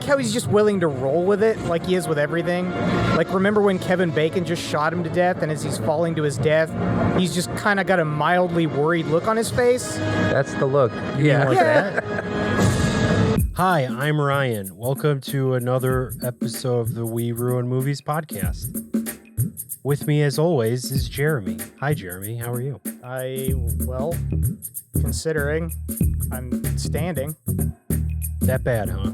how he's just willing to roll with it like he is with everything. Like, remember when Kevin Bacon just shot him to death, and as he's falling to his death, he's just kind of got a mildly worried look on his face? That's the look. Yeah. Yeah. Hi, I'm Ryan. Welcome to another episode of the We Ruin Movies podcast. With me, as always, is Jeremy. Hi, Jeremy. How are you? Well, considering I'm standing. That bad, huh?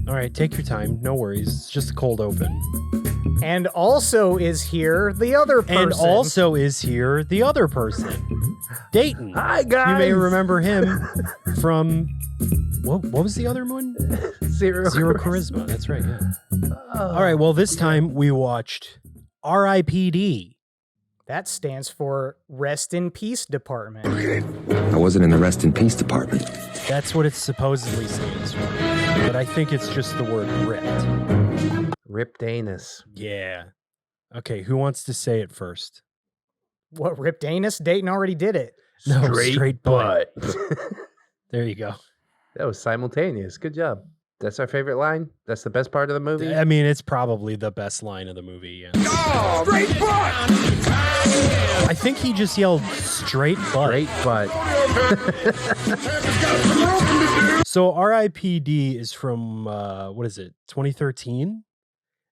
All right, take your time. No worries. It's just a cold open. And also is here the other person. And also is here the other person, Dayton. Hi, guys. You may remember him from... What was the other one? Zero Charisma. That's right, yeah. All right, well, this time we watched R.I.P.D. That stands for Rest in Peace Department. I wasn't in the Rest in Peace department. That's what it supposedly stands for. But I think it's just the word ripped. Ripped anus. Yeah. Okay, who wants to say it first? What, ripped anus? Dayton already did it. No, straight butt. butt. There you go. That was simultaneous. Good job. That's our favorite line? That's the best part of the movie? I mean, it's probably the best line of the movie, yeah. Oh, straight butt! I think he just yelled straight butt. Straight butt. So R.I.P.D. is from, what is it, 2013?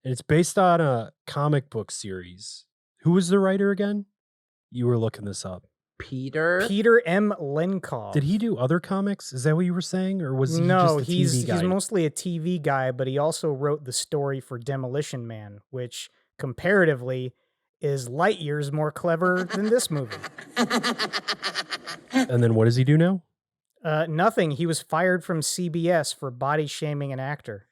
And it's based on a comic book series. Who was the writer again? You were looking this up. Peter M. Lenkov. Did he do other comics? Is that what you were saying? Or was he just a TV guy? He's mostly a TV guy, but he also wrote the story for Demolition Man, which comparatively is light years more clever than this movie. And then what does he do now? Nothing. He was fired from CBS for body shaming an actor.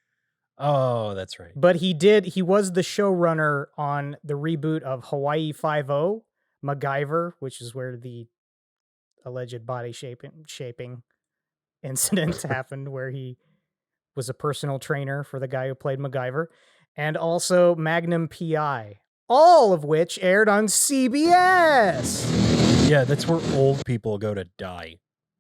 Oh, that's right. But he was the showrunner on the reboot of Hawaii Five-0, MacGyver, which is where the alleged body shaping incident happened, where he was a personal trainer for the guy who played MacGyver, and also Magnum P.I., all of which aired on CBS. Yeah, that's where old people go to die.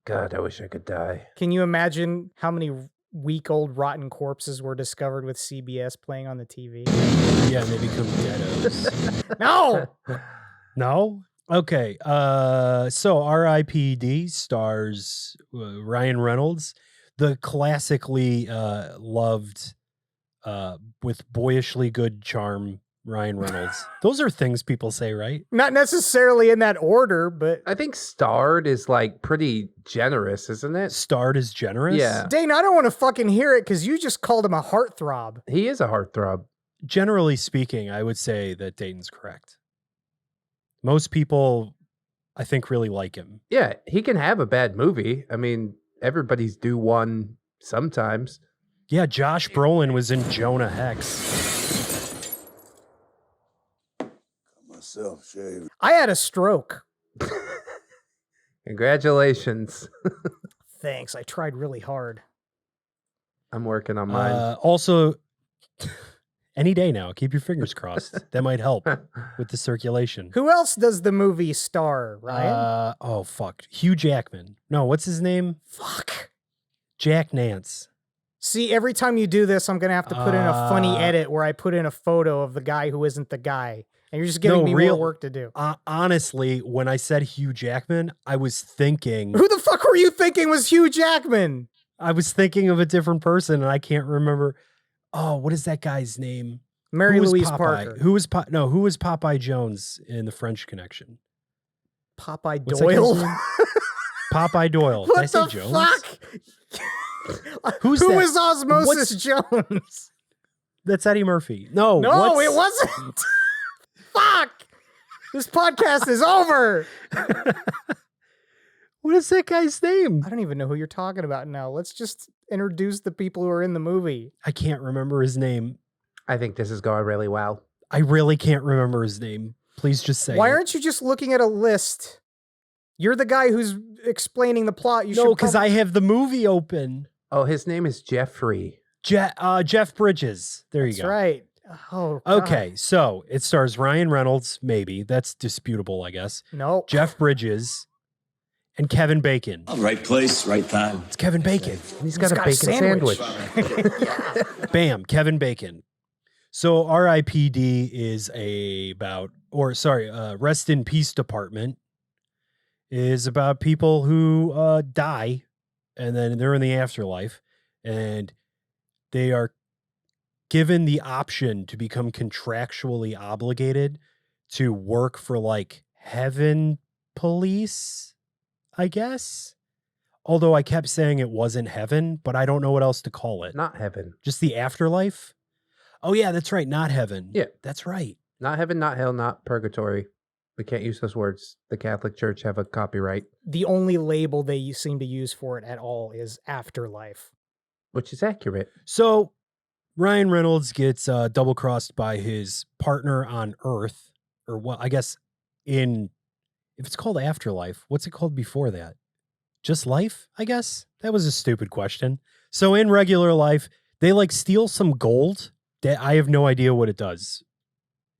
God, I wish I could die. Can you imagine how many week-old rotten corpses were discovered with CBS playing on the TV? Yeah, they become deados. No! No? Okay. So R.I.P.D. stars Ryan Reynolds, the classically loved, with boyishly good charm, Ryan Reynolds. Those are things people say, right? Not necessarily in that order, but... I think starred is like pretty generous, isn't it? Starred is generous? Yeah. Dane, I don't want to fucking hear it because you just called him a heartthrob. He is a heartthrob. Generally speaking, I would say that Dayton's correct. Most people, I think, really like him. Yeah, he can have a bad movie. I mean, everybody's due one sometimes. Yeah, Josh Brolin was in Jonah Hex. Myself shaved. I had a stroke. Congratulations. Thanks. I tried really hard. I'm working on mine. Also, any day now, keep your fingers crossed. That might help with the circulation. Who else does the movie star, Ryan? Oh, fuck. Hugh Jackman. No, what's his name? Fuck. Jack Nance. See, every time you do this, I'm going to have to put in a funny edit where I put in a photo of the guy who isn't the guy. And you're just giving me more work to do. Honestly, when I said Hugh Jackman, I was thinking... Who the fuck were you thinking was Hugh Jackman? I was thinking of a different person, and I can't remember... Oh, what is that guy's name? Mary-Louise Parker. Who was Popeye Jones in The French Connection? Popeye What's that guy's Doyle? name? Popeye Doyle. What Did I say the Jones? fuck? Who's Who that? was Osmosis Jones? That's Eddie Murphy. No, it wasn't. Fuck! This podcast is over. What is that guy's name? I don't even know who you're talking about now. Let's just introduce the people who are in the movie. I can't remember his name. I think this is going really well. I really can't remember his name. Please just say Why it. aren't you just looking at a list? You're the guy who's explaining the plot. No, because I have the movie open. Oh, his name is Jeffrey. Jeff Bridges. There you go. That's right. Oh, God. Okay, so it stars Ryan Reynolds, maybe. That's disputable, I guess. No. Jeff Bridges, And Kevin Bacon. Right place, right time. It's Kevin Bacon. He's got a bacon sandwich. Bam, Kevin Bacon. So R.I.P.D. is Rest in Peace Department is about people who die and then they're in the afterlife and they are given the option to become contractually obligated to work for like heaven police, I guess. Although I kept saying it wasn't heaven, but I don't know what else to call it. Not heaven. Just the afterlife? Oh, yeah, that's right. Not heaven. Yeah. That's right. Not heaven, not hell, not purgatory. We can't use those words. The Catholic Church have a copyright. The only label they seem to use for it at all is afterlife. Which is accurate. So Ryan Reynolds gets double-crossed by his partner on Earth, or what? I guess if it's called afterlife, what's it called before that? Just life, I guess? That was a stupid question. So in regular life, they like steal some gold that I have no idea what it does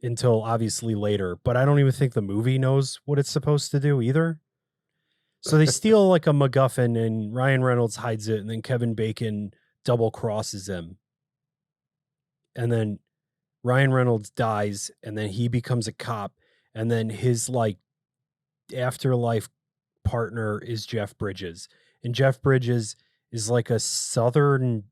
until obviously later, but I don't even think the movie knows what it's supposed to do either. So they steal like a MacGuffin and Ryan Reynolds hides it and then Kevin Bacon double crosses him. And then Ryan Reynolds dies and then he becomes a cop and then his like afterlife partner is Jeff Bridges. And Jeff Bridges is like a Southern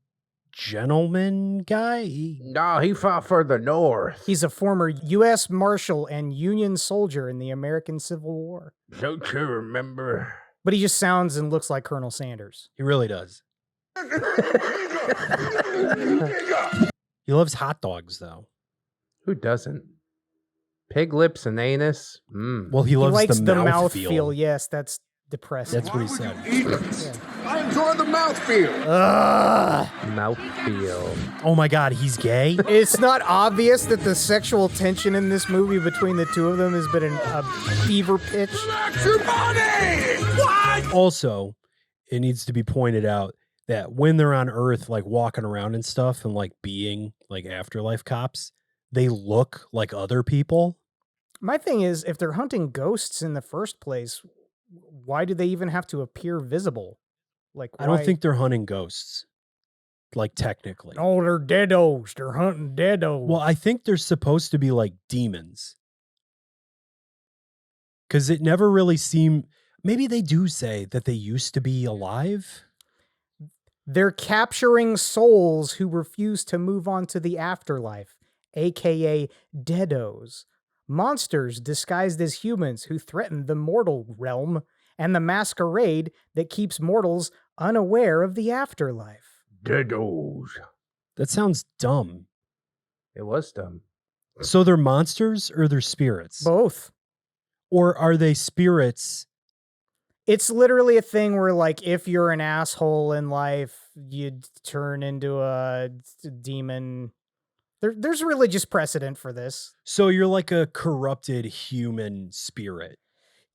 gentleman guy. No, he fought for the North. He's a former U.S. Marshal and Union soldier in the American Civil War. Don't you remember? But he just sounds and looks like Colonel Sanders. He really does. He loves hot dogs, though. Who doesn't? Pig lips and anus. Well, he loves likes the mouth feel. feel. Yes, that's depressing. That's what he said. I enjoy the mouthfeel. Mouthfeel. Oh my God, he's gay? It's not obvious that the sexual tension in this movie between the two of them has been a fever pitch. Relax your body. What? Also, it needs to be pointed out that when they're on Earth, like walking around and stuff and like being like afterlife cops, they look like other people. My thing is, if they're hunting ghosts in the first place, why do they even have to appear visible? Like, I don't think they're hunting ghosts, like technically. Oh, they're deados. They're hunting deados. Well, I think they're supposed to be like demons. Because it never really seemed... Maybe they do say that they used to be alive. They're capturing souls who refuse to move on to the afterlife, a.k.a. deados. Monsters disguised as humans who threaten the mortal realm and the masquerade that keeps mortals unaware of the afterlife. Deados. That sounds dumb. It was dumb. So they're monsters or they're spirits? Both. Or are they spirits? It's literally a thing where, like, if you're an asshole in life, you'd turn into a demon. There's religious precedent for this. So you're like a corrupted human spirit.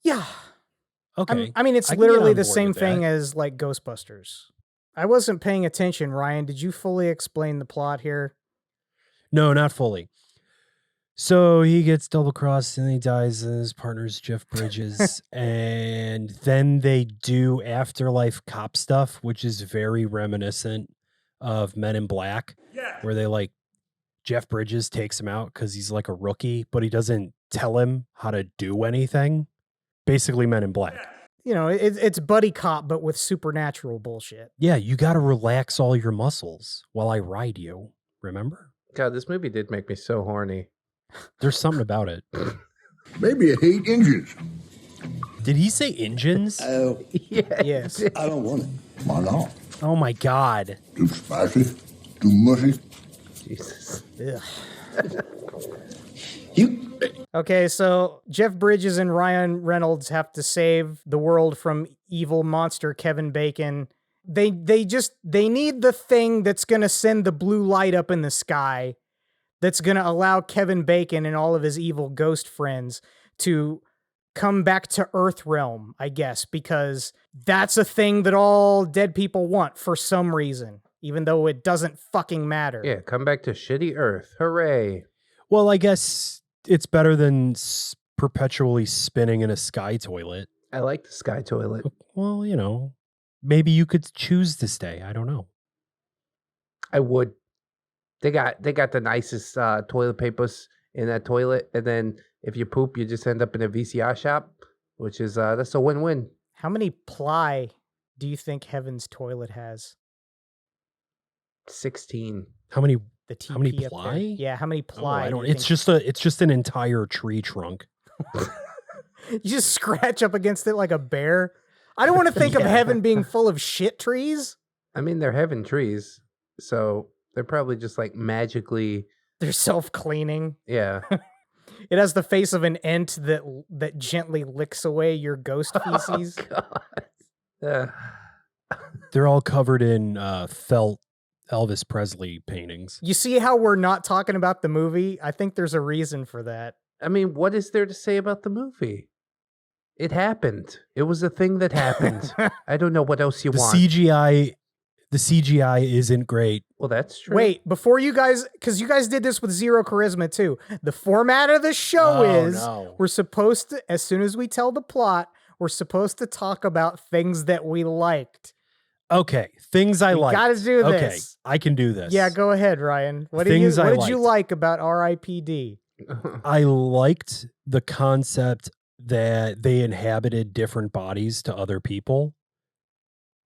Yeah. Okay. I mean, it's I can get literally on the board same with thing that. as, like, Ghostbusters. I wasn't paying attention, Ryan. Did you fully explain the plot here? No, not fully. So he gets double crossed and he dies, and his partner's Jeff Bridges. And then they do afterlife cop stuff, which is very reminiscent of Men in Black, where they like Jeff Bridges takes him out because he's like a rookie, but he doesn't tell him how to do anything. Basically, Men in Black. You know, it's buddy cop, but with supernatural bullshit. Yeah, you got to relax all your muscles while I ride you. Remember? God, this movie did make me so horny. There's something about it. Maybe I hate engines. Did he say engines? Oh, Yeah. Yes. I don't want it. Why not? Oh my God. Too spicy? Too mushy? Jesus. Ugh. You... Okay, so Jeff Bridges and Ryan Reynolds have to save the world from evil monster Kevin Bacon. They need the thing that's going to send the blue light up in the sky, that's going to allow Kevin Bacon and all of his evil ghost friends to come back to Earth realm, I guess, because that's a thing that all dead people want for some reason, even though it doesn't fucking matter. Yeah, come back to shitty Earth. Hooray. Well, I guess it's better than perpetually spinning in a sky toilet. I like the sky toilet. Well, you know, maybe you could choose to stay. I don't know. I would. They got the nicest toilet papers in that toilet, and then if you poop, you just end up in a VCR shop, which is that's a win-win. How many ply do you think Heaven's toilet has? 16. How many? The TP How many up there. ply? Yeah, how many Oh, ply? I do don't. you It's think- just an entire tree trunk. You just scratch up against it like a bear. I don't want to think of Yeah. heaven being full of shit trees. I mean, they're heaven trees, so they're probably just like magically, They're self-cleaning. yeah. It has the face of an ent that gently licks away your ghost feces. Oh, God. They're all covered in felt Elvis Presley paintings. You see how we're not talking about the movie? I think there's a reason for that. I mean, what is there to say about the movie? It happened. It was a thing that happened. I don't know what else you The want. CGI isn't great. Well, that's true. Wait, before you guys, because you guys did this with zero charisma too. The format of the show is no. we're supposed to, as soon as we tell the plot, we're supposed to talk about things that we liked. Okay, things I We like. gotta do Okay, this. I can do this. Yeah, go ahead, Ryan. What Things I did you liked. like about R.I.P.D? I liked the concept that they inhabited different bodies to other people.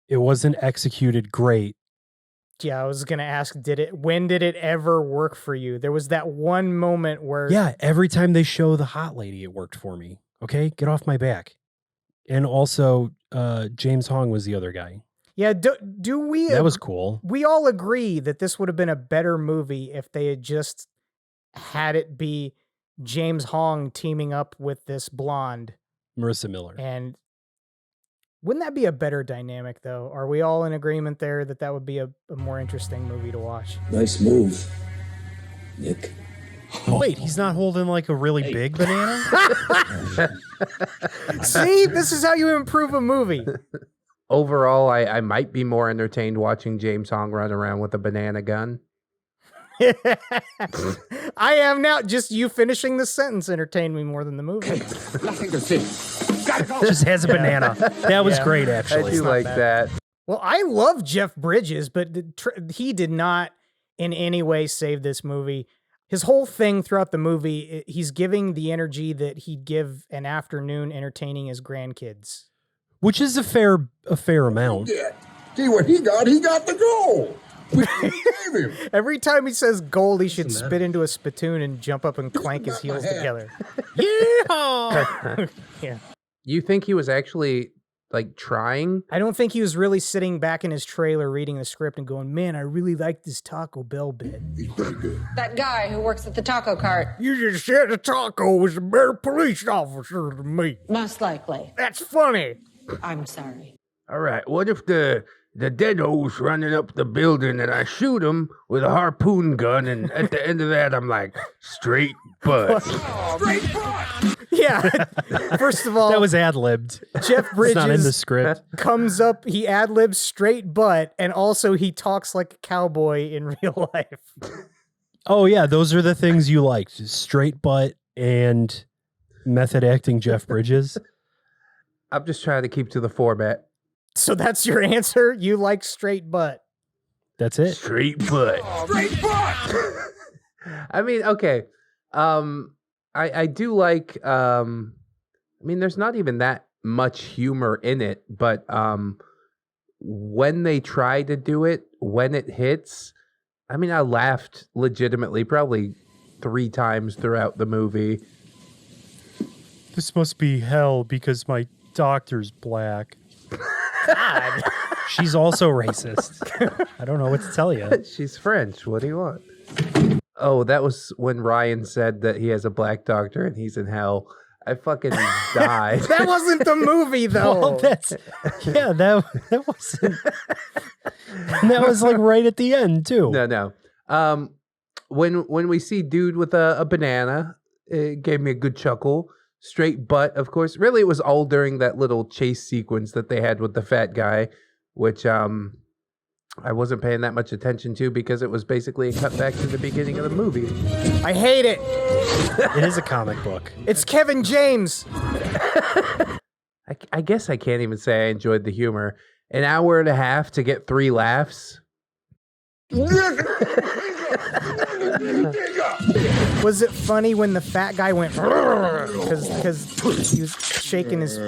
It wasn't executed great. Yeah, I was gonna ask, when did it ever work for you? There was that one moment where Yeah, every time they show the hot lady, it worked for me. Okay, get off my back. And also, James Hong was the other guy. Yeah, do we That was cool. we all agree that this would have been a better movie if they had just had it be James Hong teaming up with this blonde. Marisa Miller. And wouldn't that be a better dynamic, though? Are we all in agreement there that that would be a more interesting movie to watch? Nice move, Nick. Wait, he's not holding like a really big banana? See, this is how you improve a movie. Overall, I might be more entertained watching James Hong run around with a banana gun. I am now. Just you finishing the sentence entertained me more than the movie. Nothing to see. Gotta go. Just has a banana. That was Yeah. great, I actually. do not like bad. that. Well, I love Jeff Bridges, but he did not in any way save this movie. His whole thing throughout the movie, he's giving the energy that he'd give an afternoon entertaining his grandkids. Which is a fair amount. Yeah. See what he got? He got the goal. We gave him. Every time he says gold, he should spit into a spittoon and jump up and clank his heels together. Yeah. Yeah. You think he was actually like trying? I don't think he was really sitting back in his trailer reading the script and going, man, I really like this Taco Bell bit. He's pretty good. That guy who works at the taco cart. You just said the taco was a better police officer than me. Most likely. That's funny. I'm sorry. All right. What if the deado's running up the building and I shoot him with a harpoon gun, and at the end of that, I'm like, straight butt. Yeah. First of all, That was ad-libbed. Jeff It's not in the Bridges script. comes up, he ad-libs straight butt, and also he talks like a cowboy in real life. Oh, yeah, those are the things you liked. Straight butt and method acting Jeff Bridges. I'm just trying to keep to the format. So that's your answer? You like straight butt. That's it. Straight butt. Straight butt. I mean, okay. I do like. I mean, there's not even that much humor in it, but when they try to do it, when it hits, I mean, I laughed legitimately, probably 3 times throughout the movie. This must be hell because my doctor's black. God. She's also racist. I don't know what to tell you. She's French. What do you want? Oh, that was when Ryan said that he has a black doctor and he's in hell. I fucking died. That wasn't the movie, though. Well, that wasn't. And that was like right at the end too. No. When we see dude with a banana, it gave me a good chuckle. Straight butt, of course. Really, it was all during that little chase sequence that they had with the fat guy, which I wasn't paying that much attention to because it was basically a cut back to the beginning of the movie. I hate it. It is a comic book. It's Kevin James. I guess I can't even say I enjoyed the humor. An hour and a half to get 3 laughs. Was it funny when the fat guy went because he was shaking his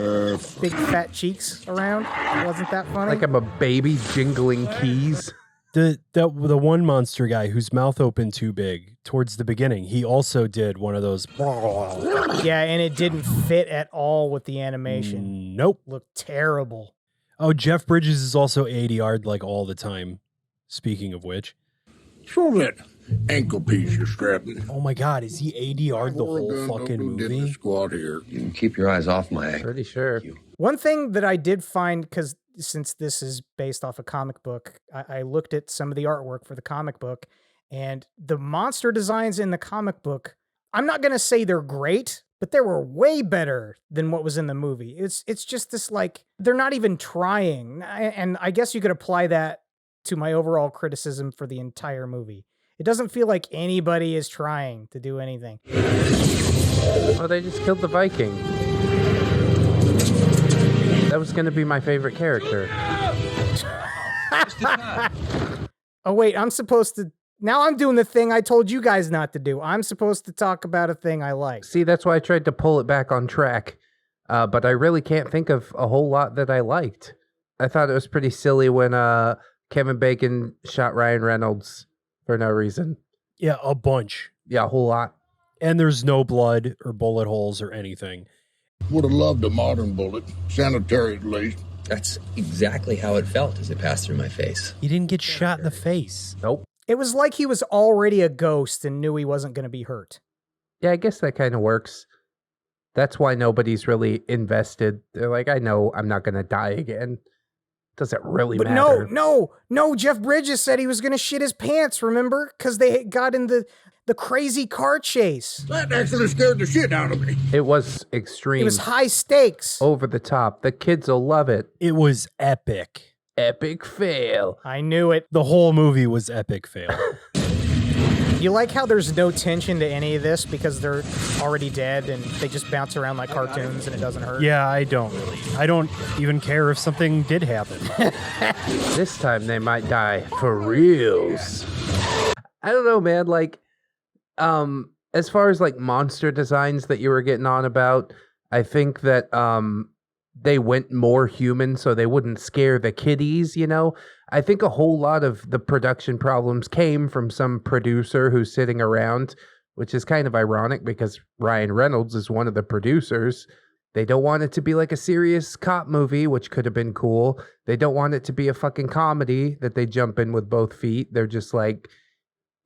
big fat cheeks around? Wasn't that funny? Like I'm a baby jingling keys. The one monster guy whose mouth opened too big towards the beginning, he also did one of those. Yeah, and it didn't fit at all with the animation. Nope. Looked terrible. Oh, Jeff Bridges is also ADR'd like all the time. Speaking of which. Show that ankle piece you're strapping. Oh my God, is he ADR'd the whole fucking movie? Squad here. You can keep your eyes off my ankle. Pretty sure. One thing that I did find, because since this is based off a comic book, I looked at some of the artwork for the comic book, and the monster designs in the comic book, I'm not going to say they're great, but they were way better than what was in the movie. It's just this, like, they're not even trying. And I guess you could apply that to my overall criticism for the entire movie. It doesn't feel like anybody is trying to do anything. Oh, they just killed the Viking. That was going to be my favorite character. Oh, wait, I'm supposed to... Now I'm doing the thing I told you guys not to do. I'm supposed to talk about a thing I like. See, that's why I tried to pull it back on track. But I really can't think of a whole lot that I liked. I thought it was pretty silly when Kevin Bacon shot Ryan Reynolds for no reason. Yeah, a bunch. Yeah, a whole lot. And there's no blood or bullet holes or anything. Would have loved a modern bullet, sanitary at least. That's exactly how it felt as it passed through my face. He didn't get shot in the face. Nope. It was like he was already a ghost and knew he wasn't going to be hurt. Yeah, I guess that kind of works. That's why nobody's really invested. They're like, I know I'm not going to die again. Doesn't really But matter. no, Jeff Bridges said he was going to shit his pants, remember? Because they got in the crazy car chase. That actually scared the shit out of me. It was extreme. It was high stakes. Over the top. The kids will love it. It was epic. Epic fail. I knew it. The whole movie was epic fail. You like how there's no tension to any of this because they're already dead and they just bounce around like cartoons and it doesn't hurt? Yeah, I don't really. I don't even care if something did happen. This time they might die for reals. I don't know, man. Like, as far as like monster designs that you were getting on about, I think that they went more human so they wouldn't scare the kiddies, you know? I think a whole lot of the production problems came from some producer who's sitting around, which is kind of ironic because Ryan Reynolds is one of the producers. They don't want it to be like a serious cop movie, which could have been cool. They don't want it to be a fucking comedy that they jump in with both feet. They're just like,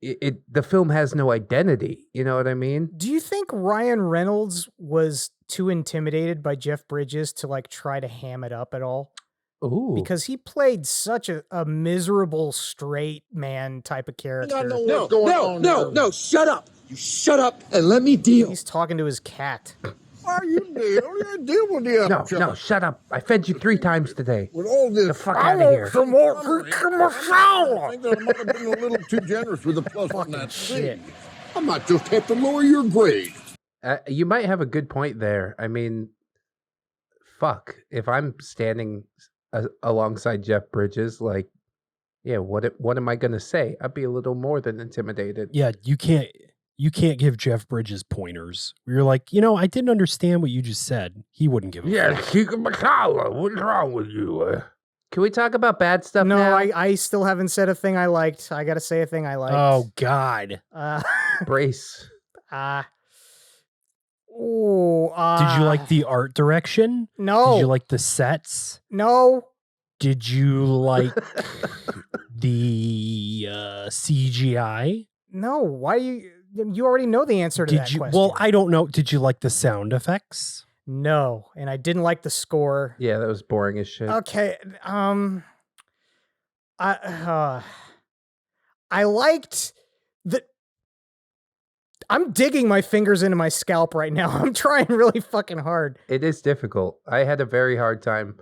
the film has no identity. You know what I mean? Do you think Ryan Reynolds was too intimidated by Jeff Bridges to like try to ham it up at all? Ooh. Because he played such a miserable straight man type of character. No, shut up. You shut up and let me deal. He's talking to his cat. Why you deal? You deal with the No, shut up. I fed you 3 times today. With all this, The fuck out of here. Some more I think that I might have been a little too generous with the plus on that shit. C. I might just have to lower your grade. You might have a good point there. I mean, fuck. If I'm standing alongside Jeff Bridges, like, yeah, what am I gonna say? I'd be a little more than intimidated. Yeah, you can't give Jeff Bridges pointers. You're like, I didn't understand what you just said. He wouldn't give a fuck. Chica Macala, what's wrong with you? Can we talk about bad stuff No, now? I still haven't said a thing I liked. I got to say a thing I liked. Oh God. Brace. Did Did you like the art direction? No. Did you like the sets? No. Did you like the CGI? No. Why you already know the answer to that question. Well, I don't know. Did you like the sound effects? No, and I didn't like the score. Yeah, that was boring as shit. Okay, I liked the. I'm digging my fingers into my scalp right now. I'm trying really fucking hard. It is difficult. I had a very hard time.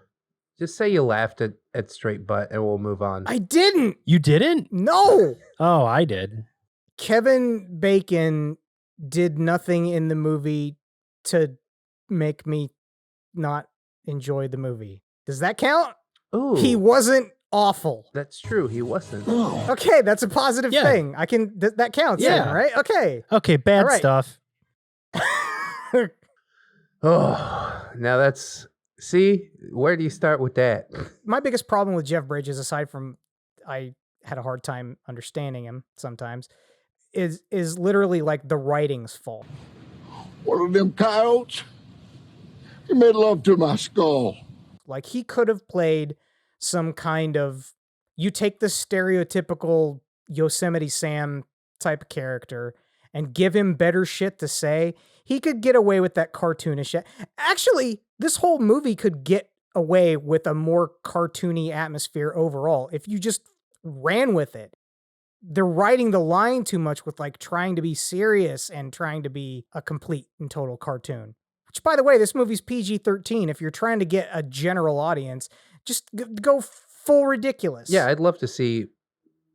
Just say you laughed at Straight Butt and we'll move on. I didn't. You didn't? No. Oh, I did. Kevin Bacon did nothing in the movie to make me not enjoy the movie. Does that count? Ooh, He wasn't awful. that's true. He wasn't. Okay, that's a positive Yeah. thing. I can that counts then, Yeah. right? Okay. Okay, bad All right. stuff. Oh, now that's see. Where do you start with that? My biggest problem with Jeff Bridges, aside from I had a hard time understanding him sometimes, is literally like the writing's fault. One of them coyotes? He made love to my skull. Like he could have played some kind of, you take the stereotypical Yosemite Sam type of character and give him better shit to say. He could get away with that cartoonish shit. Actually, this whole movie could get away with a more cartoony atmosphere overall if you just ran with it. They're writing the line too much with like trying to be serious and trying to be a complete and total cartoon. Which, by the way, this movie's PG-13. If you're trying to get a general audience, just go full ridiculous. Yeah, I'd love to see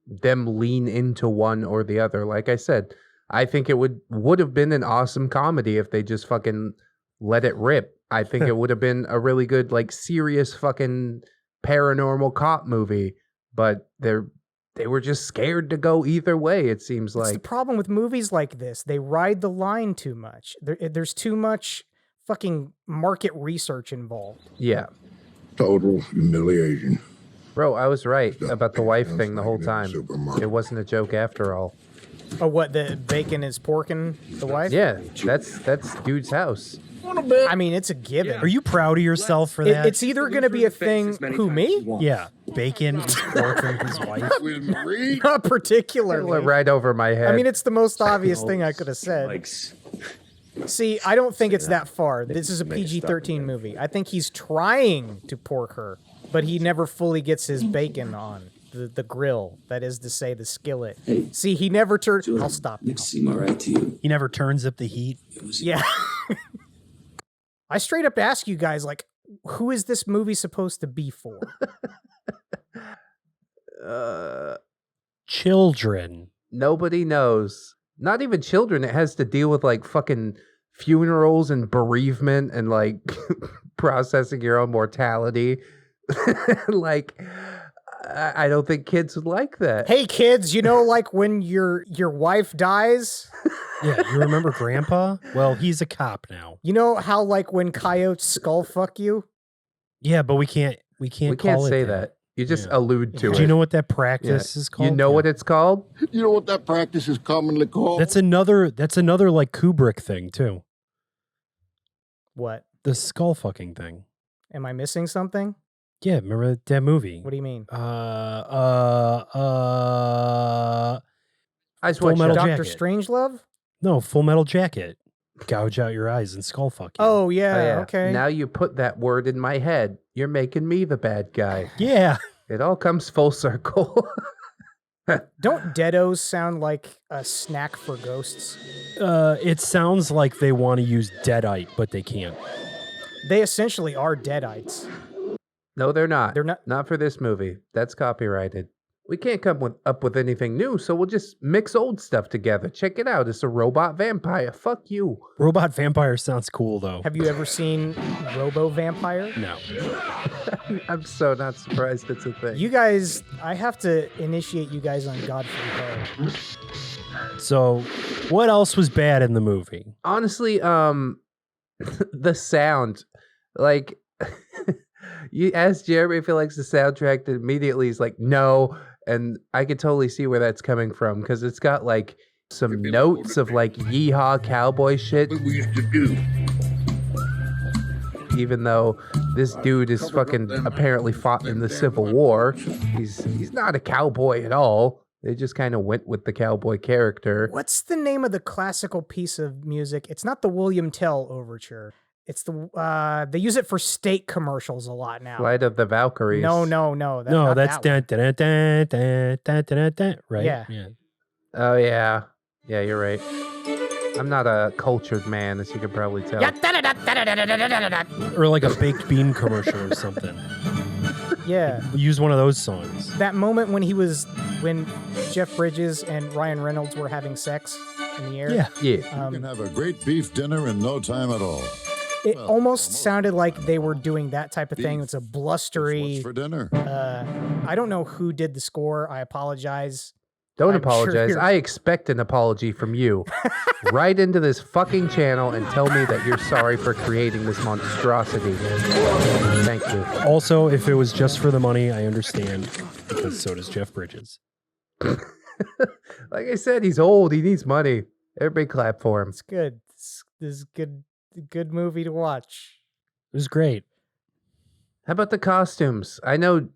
them lean into one or the other. Like I said, I think it would have been an awesome comedy if they just fucking let it rip. I think it would have been a really good, like, serious fucking paranormal cop movie. But they were just scared to go either way, it seems It's the like. problem with movies like this. They ride the line too much. There's too much fucking market research involved. Yeah. Total humiliation. Bro, I was right about the wife thing the whole time. It wasn't a joke after all. Oh, what, the bacon is porking the wife? Yeah, that's dude's house. I mean, it's a given. Are you proud of yourself for that? It's either going to be a thing. Who, me? Yeah, bacon is porking his wife. With Marie? Not It particularly. went right over my head. I mean, it's the most obvious thing I could have said. See, I don't think it's that far. This is a PG-13 movie. I think he's trying to pork her, but he never fully gets his bacon on the grill. That is to say, the skillet. See, he never turns. I'll stop. Seem all right to you? He never turns up the heat. Yeah. I straight up ask you guys, like, who is this movie supposed to be for? Children. Nobody knows. Not even children. It has to deal with like fucking funerals and bereavement and like processing your own mortality. Like, I don't think kids would like that. Hey, kids, you know, like when your wife dies? Yeah, you remember Grandpa? Well, he's a cop now. You know how, like, when coyotes skull fuck you? Yeah, but we can't We call can't it say that. You just Yeah. allude to it. Do you know what that practice is called? You know what it's called? You know what that practice is commonly called? That's another like Kubrick thing too. What? The skull fucking thing. Am I missing something? Yeah, remember that movie? What do you mean? I just Full watched Metal that. Dr. Jacket. Strangelove? No, Full Metal Jacket. Gouge out your eyes and skull fuck you. Oh, yeah, Oh, yeah. okay. Now you put that word in my head. You're making me the bad guy. Yeah. It all comes full circle. Don't deados sound like a snack for ghosts? It sounds like they want to use Deadite, but they can't. They essentially are deadites. No, they're not. They're not- Not for this movie. That's copyrighted. We can't come up with anything new, so we'll just mix old stuff together. Check it out. It's a robot vampire. Fuck you. Robot Vampire sounds cool, though. Have you ever seen Robo Vampire? No. I'm so not surprised it's a thing. You guys, I have to initiate you guys on Godfrey Ho. So, what else was bad in the movie? Honestly, the sound, like, you ask Jeremy if he likes the soundtrack, and immediately he's like, no. And I could totally see where that's coming from because it's got like some notes of like yeehaw cowboy shit. What we used to do. Even though this dude is fucking apparently fought in the Civil War, he's not a cowboy at all. They just kind of went with the cowboy character. What's the name of the classical piece of music? It's not the William Tell Overture. It's the they use it for steak commercials a lot now. Flight of the Valkyries. No. No, not that's that one. dun, dun, dun, dun, dun, dun, dun, right? Yeah. Oh yeah, yeah, you're right. I'm not a cultured man, as you can probably tell. Or like a baked bean commercial or something. Yeah. We use one of those songs. That moment when Jeff Bridges and Ryan Reynolds were having sex in the air. Yeah. Yeah. You can have a great beef dinner in no time at all. It almost sounded like they were doing that type of thing. It's a blustery. What's for dinner? I don't know who did the score. I apologize. Don't I'm sure apologize. you're- I expect an apology from you. Write into this fucking channel and tell me that you're sorry for creating this monstrosity. Thank you. Also, if it was just for the money, I understand, because so does Jeff Bridges. Like I said, he's old. He needs money. Everybody clap for him. It's good. This is good movie to watch. It was great. How about the costumes? I know,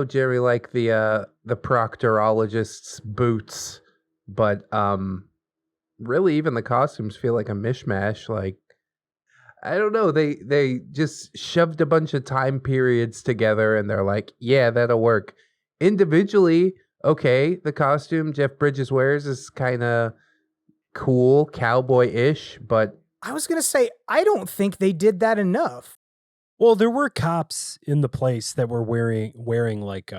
Jerry, like the proctorologist's boots, but really even the costumes feel like a mishmash. Like, I don't know. They just shoved a bunch of time periods together, and they're like, yeah, that'll work. Individually, okay, the costume Jeff Bridges wears is kind of cool, cowboy-ish, but I was gonna say I don't think they did that enough. Well, there were cops in the place that were wearing like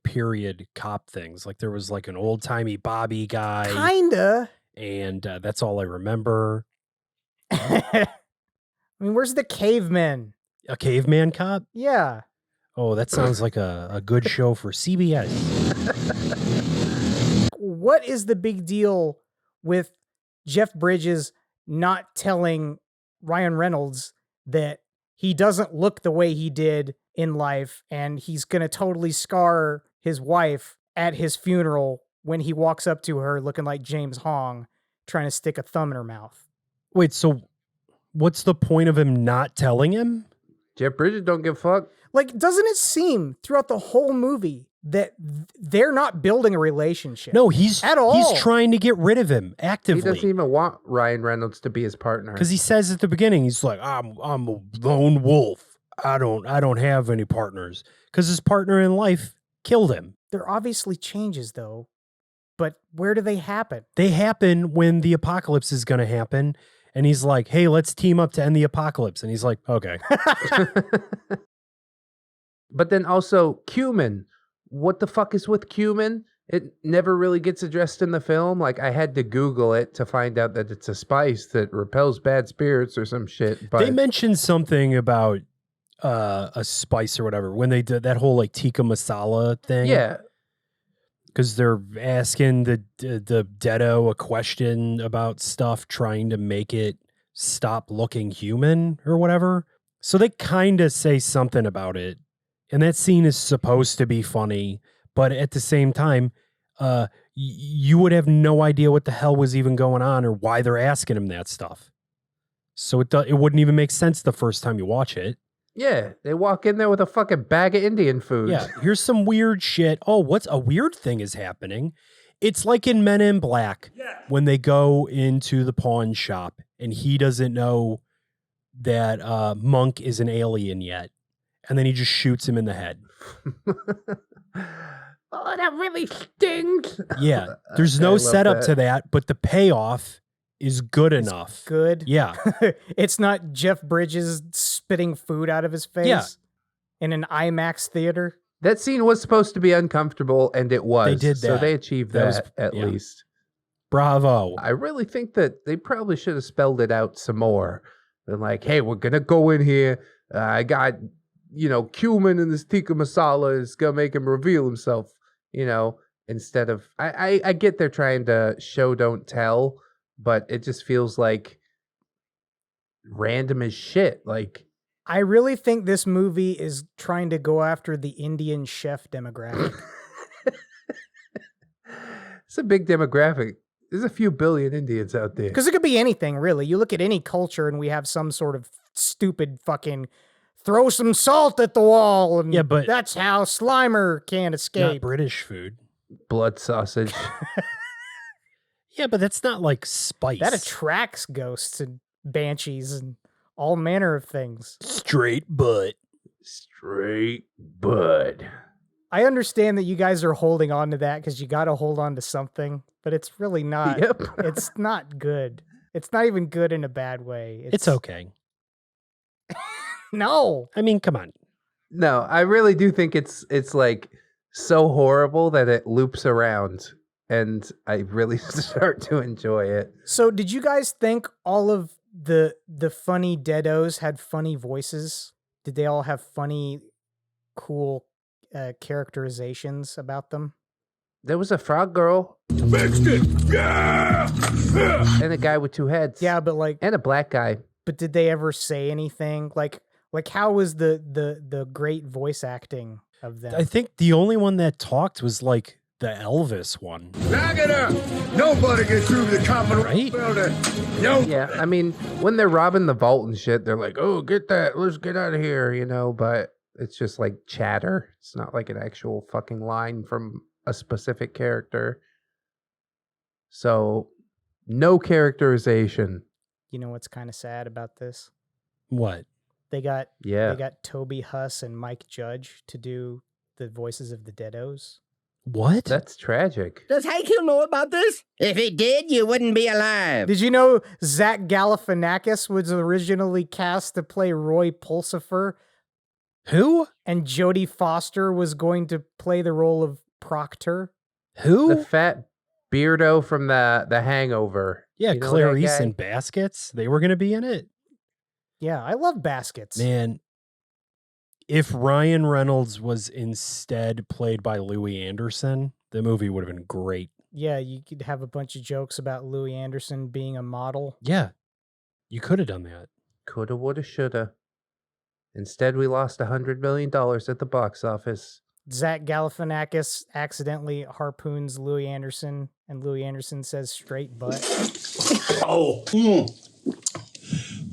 period cop things. Like there was like an old timey Bobby guy, Kinda. and that's all I remember. I mean, where's the cavemen? A caveman cop. Yeah. Oh, that sounds like a good show for CBS. What is the big deal with Jeff Bridges not telling Ryan Reynolds that he doesn't look the way he did in life, and he's going to totally scar his wife at his funeral when he walks up to her looking like James Hong, trying to stick a thumb in her mouth? Wait, so what's the point of him not telling him? Jeff Bridges don't give a fuck. Like, doesn't it seem throughout the whole movie that they're not building a relationship? No, he's at all. He's trying to get rid of him actively. He doesn't even want Ryan Reynolds to be his partner. Because he says at the beginning, he's like, I'm a lone wolf. I don't have any partners. Because his partner in life killed him. There are obviously changes, though. But where do they happen? They happen when the apocalypse is going to happen. And he's like, hey, let's team up to end the apocalypse. And he's like, okay. But then also cumin. What the fuck is with cumin? It never really gets addressed in the film. Like, I had to Google it to find out that it's a spice that repels bad spirits or some shit. But they mentioned something about a spice or whatever when they did that whole like tikka masala thing. yeah, Because they're asking the Deado a question about stuff, trying to make it stop looking human or whatever. So they kind of say something about it. And that scene is supposed to be funny. But at the same time, you would have no idea what the hell was even going on or why they're asking him that stuff. So it wouldn't even make sense the first time you watch it. yeah. They walk in there with a fucking bag of Indian food. Yeah, here's some weird shit. Oh, what's a weird thing is happening? It's like in Men in Black when they go into the pawn shop and he doesn't know that Monk is an alien yet. And then he just shoots him in the head. Oh, that really stings. Yeah, there's no love setup that. to that, but the payoff is good enough. Good. Yeah. It's not Jeff Bridges spitting food out of his face Yeah. in an IMAX theater. That scene was supposed to be uncomfortable, and it was. They did So that. they achieved That was- that at yeah. least. Bravo. I really think that they probably should have spelled it out some more. They're like, hey, we're going to go in here. I got, cumin in this tikka masala is going to make him reveal himself, instead of... I get they're trying to show, don't tell, but it just feels like random as shit. Like, I really think this movie is trying to go after the Indian chef demographic. it's a big demographic. There's a few billion Indians out there. Because it could be anything, really. You look at any culture and we have some sort of stupid fucking throw some salt at the wall and Yeah, but- that's how Slimer can't Not escape. British food. Blood sausage. Yeah, but that's not like spice. That attracts ghosts and banshees and all manner of things. straight butt. Straight bud. I understand that you guys are holding on to that because you got to hold on to something, but it's really not. Yep. It's not good. It's not even good in a bad way. It's okay. No. I mean, come on. No, I really do think it's like so horrible that it loops around, and I really start to enjoy it. So did you guys think all of the funny deados had funny voices? Did they all have funny, cool characterizations about them? There was a frog girl. Fixed it! Yeah! And a guy with two heads. Yeah, but like, And a black guy. but did they ever say anything? Like how was the great voice acting of them? I think the only one that talked was like the Elvis one. Knock it up! Nobody gets through the common Right? building. No. Yeah, I mean, when they're robbing the vault and shit, they're like, oh, get that. Let's get out of here, but it's just like chatter. It's not like an actual fucking line from a specific character. So, no characterization. You know what's kind of sad about this? What? They got Yeah. Toby Huss and Mike Judge to do the voices of the Deados. What? That's tragic. Does Hank Hill know about this? If he did, you wouldn't be alive. Did you know Zach Galifianakis was originally cast to play Roy Pulsifer, Who? and Jodie Foster was going to play the role of Proctor? Who? The fat beardo from the Hangover. Yeah, You know that Clarice guy? and Baskets. They were going to be in it. Yeah, I love Baskets. Man, if Ryan Reynolds was instead played by Louis Anderson, the movie would have been great. Yeah, you could have a bunch of jokes about Louis Anderson being a model. Yeah, you could have done that. Coulda, woulda, shoulda. Instead, we lost $100 million at the box office. Zach Galifianakis accidentally harpoons Louis Anderson, and Louis Anderson says straight butt. Oh. Mm.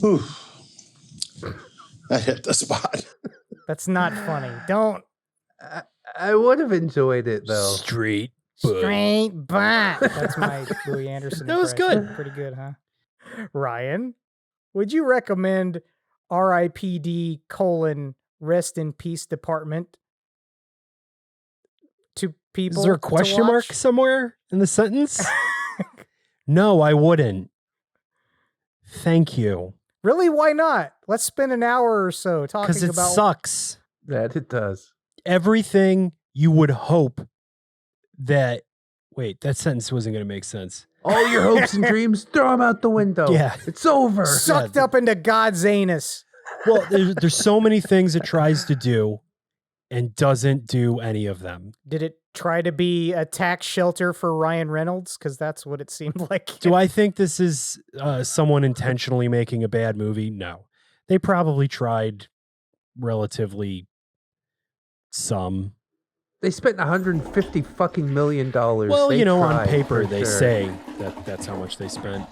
Whew. I hit the spot. That's not funny. Don't. I would have enjoyed it, though. Straight butt. Straight butt. That's my Louis Anderson That was impression. good. Pretty good, huh? Ryan, would you recommend R.I.P.D. Rest in Peace Department to people? Is there a to question mark watch? somewhere in the sentence? No, I wouldn't. Thank you. Really? Why not? Let's spend an hour or so talking Because it about. sucks. That it does. Everything you would hope that. Wait, that sentence wasn't going to make sense. All your hopes and dreams, throw them out the window. Yeah. It's over. Sucked up into God's anus. Well, there's so many things it tries to do and doesn't do any of them. Did it try to be a tax shelter for Ryan Reynolds? Because that's what it seemed like. Do I think this is someone intentionally making a bad movie? No. They probably tried relatively some. They spent $150 fucking million. Well, They on tried, paper for they sure. say that's how much they spent.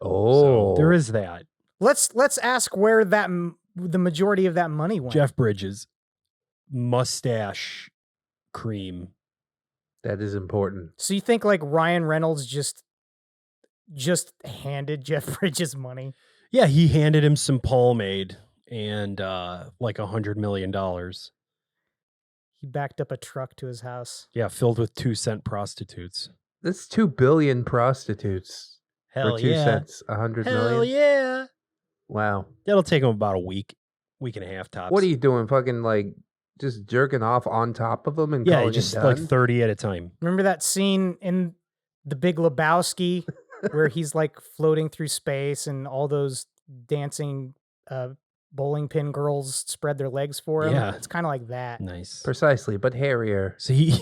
Oh, So there is that. Let's ask where the majority of that money went. Jeff Bridges, mustache cream. That is important. So you think like Ryan Reynolds just handed Jeff Bridges money? Yeah, he handed him some pomade and like $100 million. He backed up a truck to his house. Yeah, filled with 2-cent prostitutes. That's 2 billion prostitutes Hell for 2 yeah. cents. 100 Hell million. yeah. Wow. That'll take him about a week and a half tops. What are you doing? Fucking like just jerking off on top of them and Yeah, calling just it like done? 30 at a time. Remember that scene in The Big Lebowski where he's like floating through space and all those dancing bowling pin girls spread their legs for him? Yeah. It's kind of like that. Nice. Precisely, but hairier. So he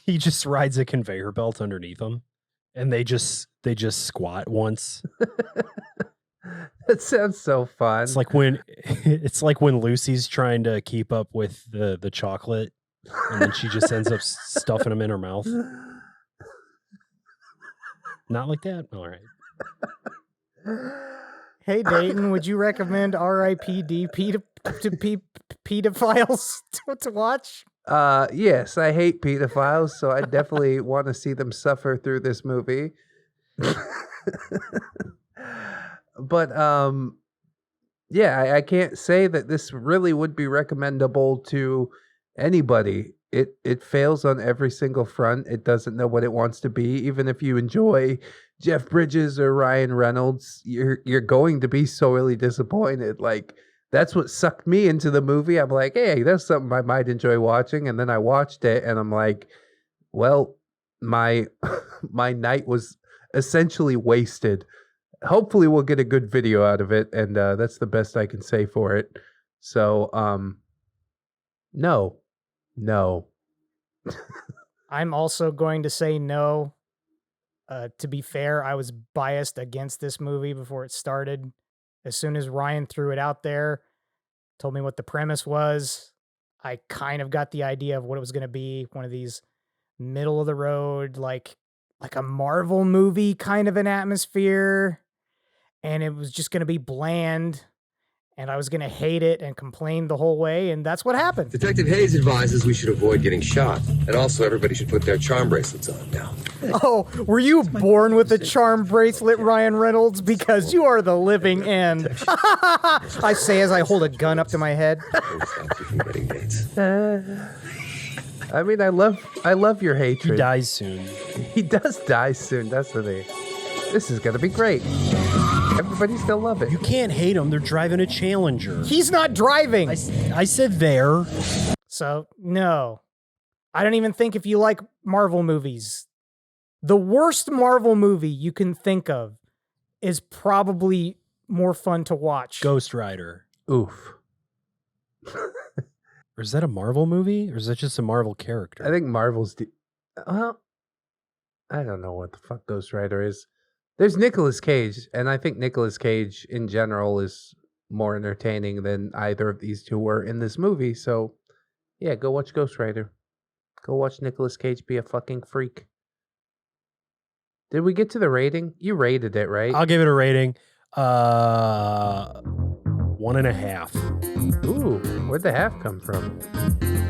just rides a conveyor belt underneath them, and they just squat once. That sounds so fun. It's like when Lucy's trying to keep up with the chocolate, and then she just ends up stuffing them in her mouth. Not like that. All right. Hey Dayton, would you recommend R.I.P.D. pedophiles to watch? Yes, I hate pedophiles, so I definitely want to see them suffer through this movie. But yeah, I can't say that this really would be recommendable to anybody. It fails on every single front. It doesn't know what it wants to be. Even if you enjoy Jeff Bridges or Ryan Reynolds, you're going to be sorely disappointed. Like, that's what sucked me into the movie. I'm like, hey, that's something I might enjoy watching. And then I watched it and I'm like, well, my night was essentially wasted. hopefully we'll get a good video out of it, and that's the best I can say for it. So, no. I'm also going to say no. To be fair, I was biased against this movie before it started. As soon as Ryan threw it out there, told me what the premise was, I kind of got the idea of what it was going to be. One of these middle of the road, like a Marvel movie kind of an atmosphere. And it was just going to be bland. And I was going to hate it and complain the whole way. And that's what happened. Detective Hayes advises we should avoid getting shot. And also everybody should put their charm bracelets on now. Oh, were you born with a charm bracelet, Ryan Reynolds? Because you are the living end. I say as I hold a gun up to my head. I mean, I love your hatred. He dies soon. He does die soon. That's the thing. This is gonna be great. Everybody's gonna love it. You can't hate them. They're driving a Challenger. He's not driving. I said there. So, no. I don't even think if you like Marvel movies, the worst Marvel movie you can think of is probably more fun to watch. Ghost Rider. Oof. Or is that a Marvel movie? Or is that just a Marvel character? I think Marvel's... Well, I don't know what the fuck Ghost Rider is. There's Nicolas Cage, and I think Nicolas Cage in general is more entertaining than either of these two were in this movie. So, yeah, go watch Ghost Rider. Go watch Nicolas Cage be a fucking freak. Did we get to the rating? You rated it, right? I'll give it a rating. 1.5. Ooh, where'd the half come from?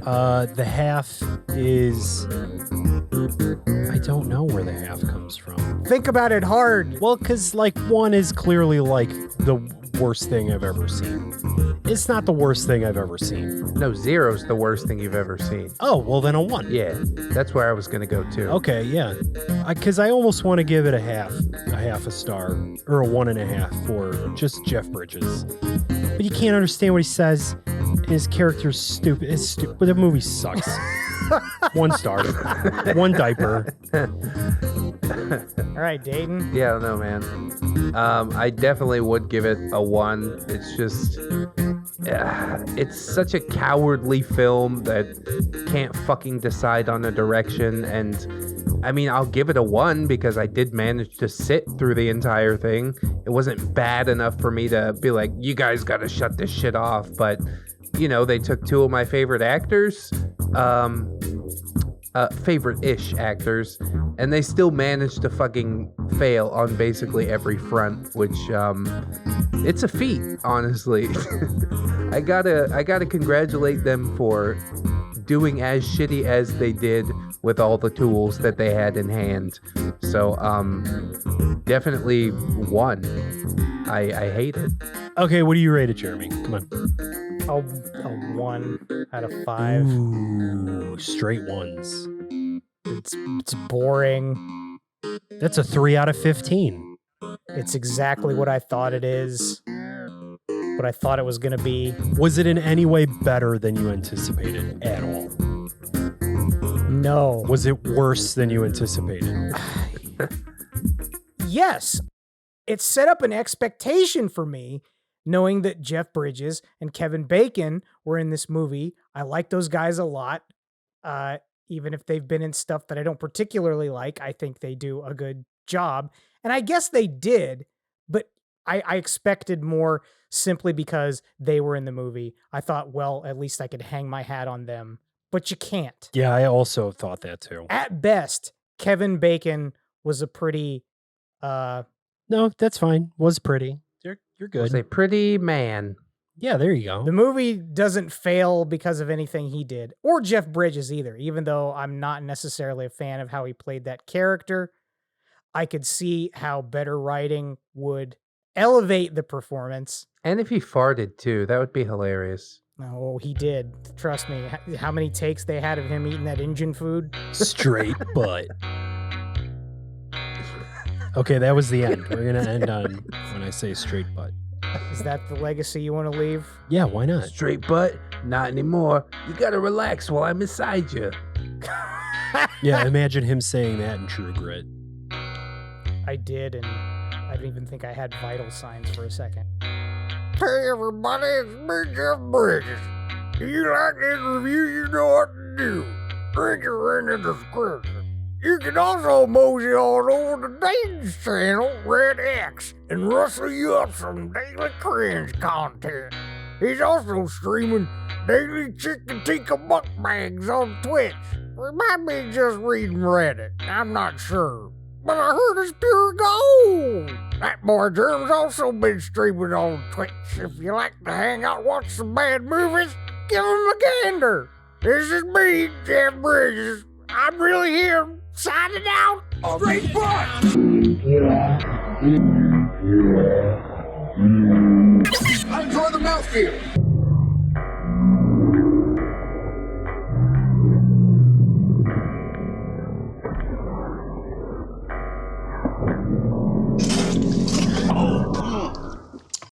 The half is... I don't know where the half comes from. Think about it hard. Well, because, like, 1 is clearly, like, the worst thing I've ever seen. It's not the worst thing I've ever seen. No, 0's the worst thing you've ever seen. Oh, well, then a 1. Yeah, that's where I was going to go, too. Okay, yeah. Because I almost want to give it a half a star, or a 1.5 for just Jeff Bridges. But you can't understand what he says, and his character's stupid. It's stupid. But the movie sucks. 1 star. 1 diaper. All right, Dayton. Yeah, I don't know, man. I definitely would give it a 1. It's just... it's such a cowardly film that can't fucking decide on a direction. And, I mean, I'll give it a 1 because I did manage to sit through the entire thing. It wasn't bad enough for me to be like, you guys gotta shut this shit off. But, you know, they took 2 of my favorite actors... favorite-ish actors, and they still managed to fucking fail on basically every front, which it's a feat, honestly. I gotta congratulate them for doing as shitty as they did with all the tools that they had in hand. So definitely 1. I hate it. Okay, what do you rate it, Jeremy? Come on. A 1 out of 5. Ooh, straight 1s. It's boring. That's a 3 out of 15. It's exactly what I thought it is. What I thought it was going to be. Was it in any way better than you anticipated at all? No. Was it worse than you anticipated? Yes. It set up an expectation for me, knowing that Jeff Bridges and Kevin Bacon were in this movie. I like those guys a lot. Even if they've been in stuff that I don't particularly like, I think they do a good job. And I guess they did, but I expected more simply because they were in the movie. I thought, well, at least I could hang my hat on them. But you can't. Yeah, I also thought that too. At best, Kevin Bacon was a pretty... No, that's fine. Was pretty. You're good. Was a pretty man. Yeah, there you go. The movie doesn't fail because of anything he did, or Jeff Bridges either, even though I'm not necessarily a fan of how he played that character. I could see how better writing would elevate the performance. And if he farted too, that would be hilarious. Oh, he did. Trust me. How many takes they had of him eating that Indian food? Straight butt. Okay, that was the end. We're going to end on when I say straight butt. Is that the legacy you want to leave? Yeah, why not? Straight butt? Not anymore. You gotta relax while I'm inside you. Yeah, imagine him saying that in True Grit. I did, and I didn't even think I had vital signs for a second. Hey everybody, it's me, Jeff Bridges. Do you like this review? You know what to do. Drink it in the description. You can also mosey on over to Dayton's channel, ReddX, and rustle you up some daily cringe content. He's also streaming daily chicken tikka mukbangs on Twitch. Or might be just reading Reddit, I'm not sure. But I heard it's pure gold. That boy Germ's also been streaming on Twitch. If you like to hang out and watch some bad movies, give him a gander. This is me, Jeff Bridges. I'm really here, signing out. Straight butt! I enjoy the mouthfeel.